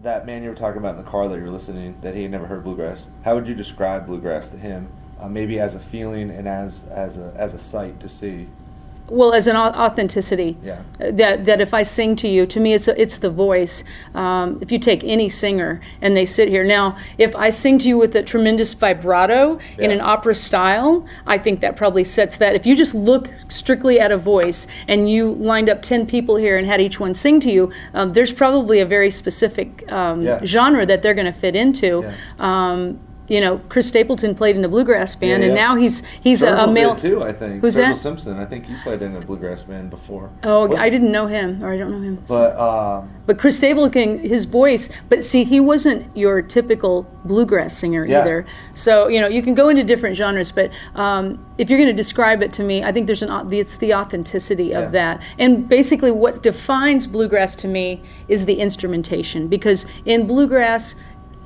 that man you were talking about in the car that you were listening, that he had never heard bluegrass, how would you describe bluegrass to him? Maybe as a feeling and as a sight to see. Well, as an authenticity. Yeah. That if I sing to you, to me it's the voice. If you take any singer and they sit here now, if I sing to you with a tremendous vibrato in an opera style, I think that probably sets that. If you just look strictly at a voice and you lined up 10 people here and had each one sing to you, there's probably a very specific genre that they're going to fit into. Yeah. Chris Stapleton played in the bluegrass band, and now he's a male did too. I think. Who's Virgil that? Simpson. I think he played in a bluegrass band before. Oh, I didn't know him, or I don't know him. But Chris Stapleton, his voice. But see, he wasn't your typical bluegrass singer either. So you can go into different genres, but if you're going to describe it to me, I think it's the authenticity of that. And basically, what defines bluegrass to me is the instrumentation, because in bluegrass,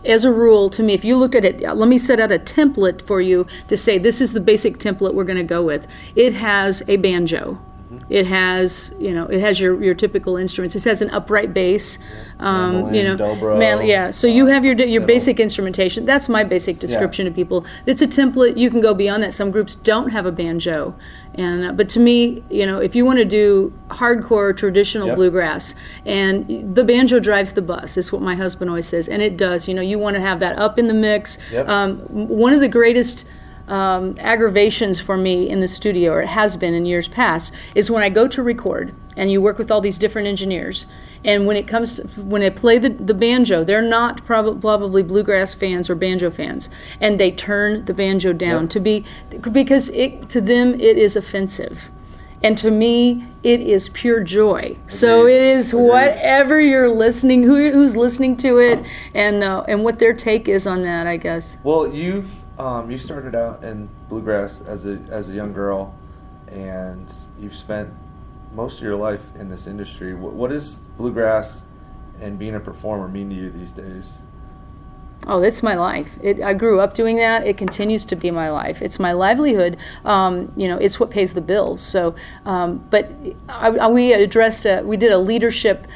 as a rule, to me, if you looked at it, let me set out a template for you to say this is the basic template we're going to go with. It has a banjo. It has, your typical instruments. It has an upright bass, mandolin, dobro. So you have your basic instrumentation. That's my basic description to people. It's a template. You can go beyond that. Some groups don't have a banjo, but to me, if you want to do hardcore traditional bluegrass, and the banjo drives the bus, is what my husband always says, and it does. You want to have that up in the mix. One of the greatest aggravations for me in the studio, or it has been in years past, is when I go to record and you work with all these different engineers, and when I play the banjo, they're not probably bluegrass fans or banjo fans, and they turn the banjo down because to them it is offensive. And to me, it is pure joy. Agreed. So it is whatever you're listening, who's listening to it, and what their take is on that, I guess. Well, you started out in bluegrass as a young girl, and you've spent most of your life in this industry. What does bluegrass and being a performer mean to you these days? Oh, it's my life. I grew up doing that. It continues to be my life. It's my livelihood. It's what pays the bills. So, but we did a leadership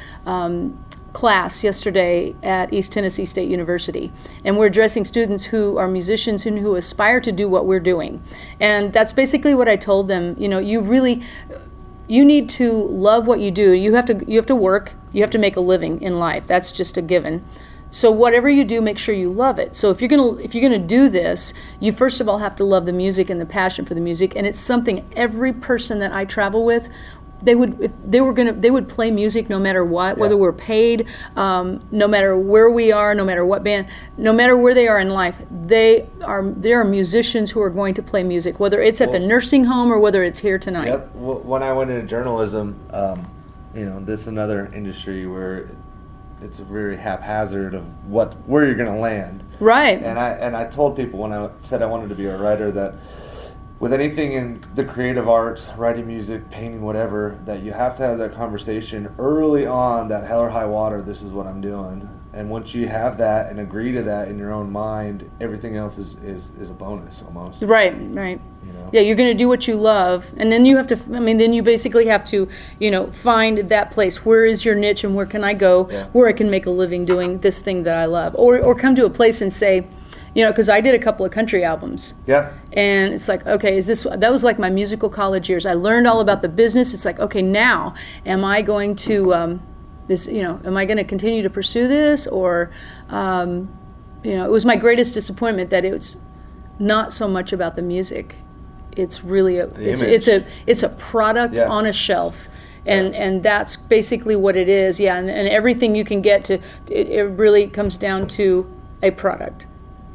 class yesterday at East Tennessee State University, and we're addressing students who are musicians and who aspire to do what we're doing. And that's basically what I told them. You need to love what you do. You have to work. You have to make a living in life. That's just a given. So whatever you do, make sure you love it. So if you're gonna do this, you first of all have to love the music and the passion for the music. And it's something every person that I travel with, they would play music no matter what, whether we're paid, no matter where we are, no matter what band, no matter where they are in life. There are musicians who are going to play music, whether it's at the nursing home or whether it's here tonight. Yep. When I went into journalism, this is another industry where it's very haphazard of where you're going to land. Right. And I told people when I said I wanted to be a writer that with anything in the creative arts, writing music, painting, whatever, that you have to have that conversation early on, that hell or high water, this is what I'm doing. And once you have that and agree to that in your own mind, everything else is a bonus almost. Right. Yeah, you're going to do what you love, and then you have to. Then you basically have to, find that place. Where is your niche, and where can I go, where I can make a living doing this thing that I love, or come to a place and say, because I did a couple of country albums. Yeah. And it's like, okay, that was like my musical college years. I learned all about the business. It's like, okay, now am I going to am I going to continue to pursue this, or it was my greatest disappointment that it was not so much about the music. It's really it's a product on a shelf, and that's basically what it is. Yeah, and everything you can get to it really comes down to a product.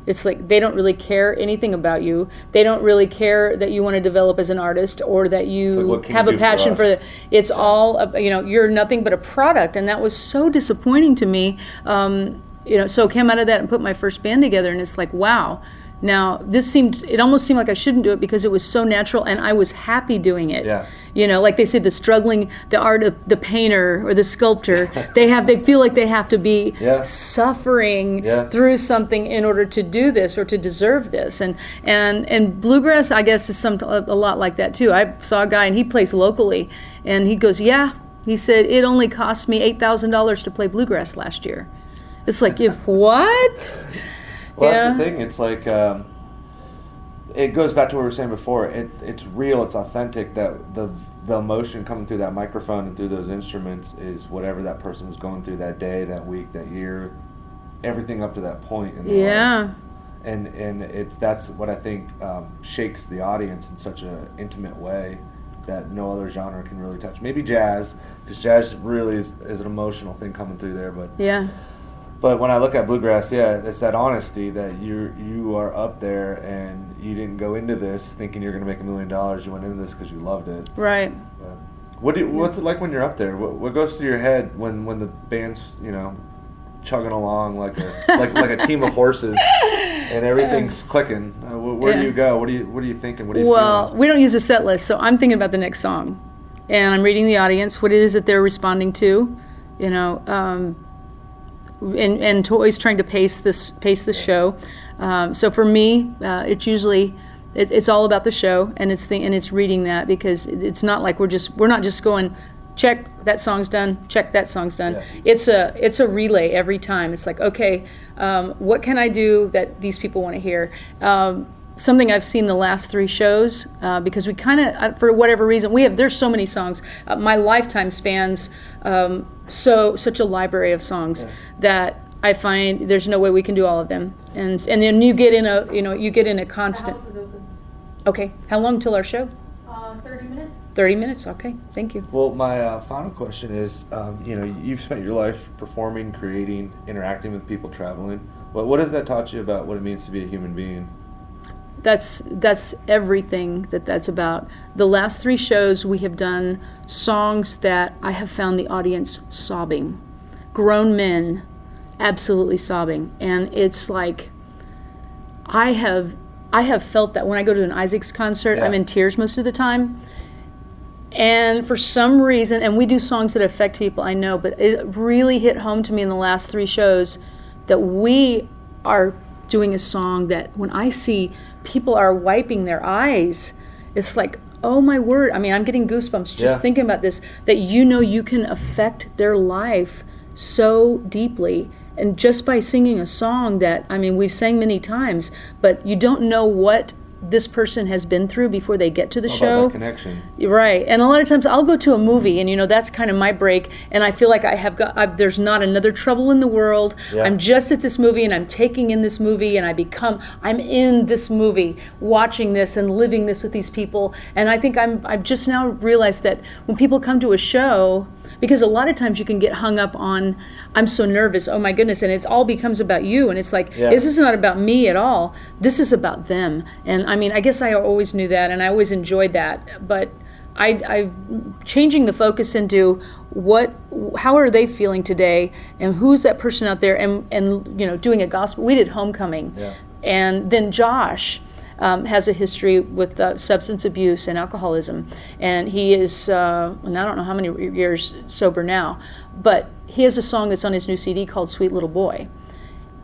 It's like they don't really care anything about you. They don't really care that you want to develop as an artist or that you have a passion for it. It's all, you're nothing but a product, and that was so disappointing to me. So I came out of that and put my first band together, and it's like, wow. Now, it almost seemed like I shouldn't do it because it was so natural and I was happy doing it. Yeah. Like they say, the art of the painter or the sculptor, they feel like they have to be suffering through something in order to do this or to deserve this. And bluegrass, I guess, is a lot like that too. I saw a guy and he plays locally, and he goes, he said, it only cost me $8,000 to play bluegrass last year. It's like, what? Well, that's the thing. It's like, it goes back to what we were saying before. It's real. It's authentic. That the emotion coming through that microphone and through those instruments is whatever that person was going through that day, that week, that year, everything up to that point in their life. And that's what I think shakes the audience in such an intimate way that no other genre can really touch. Maybe jazz, because jazz really is an emotional thing coming through there. But when I look at bluegrass, it's that honesty that you are up there and you didn't go into this thinking you're going to make $1 million. You went into this because you loved it. Right. What's it like when you're up there? What goes through your head when the band's chugging along like a team of horses and everything's clicking? Where do you go? What are you thinking? What are you feeling? We don't use a set list, so I'm thinking about the next song, and I'm reading the audience, what it is that they're responding to, and always trying to pace the show. So for me, it's usually it's all about the show, and it's reading that, because it's not like we're not just going, check, that song's done, check, that song's done. Yeah. It's a relay every time. It's like, okay, what can I do that these people want to hear? Something I've seen the last 3 shows, because we kind of, for whatever reason, there's so many songs. My lifetime spans such a library of songs that I find there's no way we can do all of them. And then you get in a constant. The house is open. Okay, how long till our show? 30 minutes. 30 minutes, okay, thank you. Well, my final question is, you've spent your life performing, creating, interacting with people, traveling. What has that taught you about what it means to be a human being? That's everything that's about. The last 3 shows we have done songs that I have found the audience sobbing. Grown men absolutely sobbing. And it's like, I have felt that when I go to an Isaacs concert, I'm in tears most of the time. And for some reason, and we do songs that affect people, I know, but it really hit home to me in the last 3 shows that we are doing a song that when I see people are wiping their eyes, it's like, oh my word. I mean, I'm getting goosebumps just thinking about this, that you can affect their life so deeply. And just by singing a song that, I mean, we've sang many times, but you don't know what this person has been through before they get to the show. About that connection. Right. And a lot of times I'll go to a movie and, that's kind of my break. And I feel like there's not another trouble in the world. Yeah. I'm just at this movie and I'm taking in this movie and I'm in this movie, watching this and living this with these people. And I think I've just now realized that when people come to a show, because a lot of times you can get hung up on, I'm so nervous, oh my goodness, and it all becomes about you. And it's like, this is not about me at all. This is about them. And I mean, I guess I always knew that and I always enjoyed that. But I changing the focus into how are they feeling today and who's that person out there and doing a gospel. We did Homecoming. And then Josh has a history with substance abuse and alcoholism, and he is, and I don't know how many years sober now, but he has a song that's on his new CD called Sweet Little Boy,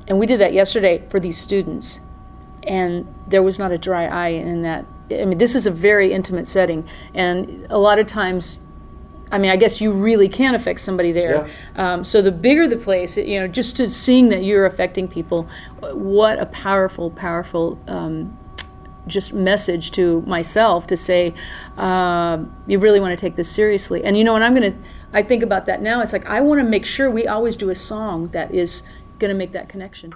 and we did that yesterday for these students, and there was not a dry eye in that. I mean, this is a very intimate setting, and a lot of times, I mean, I guess you really can affect somebody there. So the bigger the place, just to seeing that you're affecting people, what a powerful just message to myself to say, you really want to take this seriously. And I think about that now, it's like, I want to make sure we always do a song that is going to make that connection.